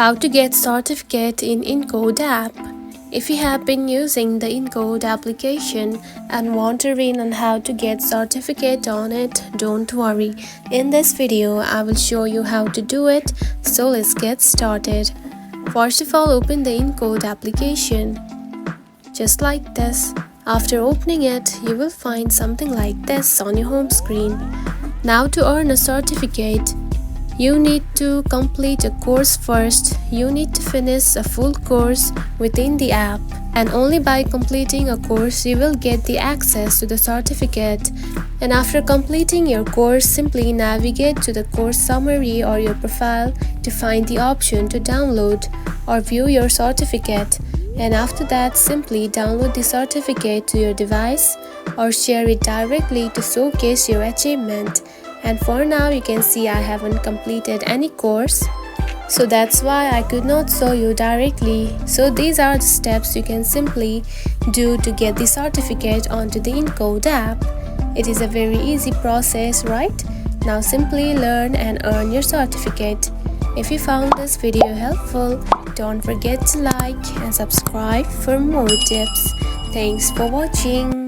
How to get certificate in Encode app. If you have been using the Encode application and wondering on how to get certificate on it, don't worry. In this video, I will show you how to do it, so let's get started. First of all, open the Encode application. Just like this. After opening it, you will find something like this on your home screen. Now to earn a certificate, you need to complete a course first. You need to finish a full course within the app, and only by completing a course you will get the access to the certificate. And after completing your course, simply navigate to the course summary or your profile to find the option to download or view your certificate. And after that, simply download the certificate to your device or share it directly to showcase your achievement. And for now, you can see I haven't completed any course, so that's why I could not show you directly. So these are the steps you can simply do to get the certificate onto the Encode app. It is a very easy process, right? Now simply learn and earn your certificate. If you found this video helpful, don't forget to like and subscribe for more tips. Thanks for watching.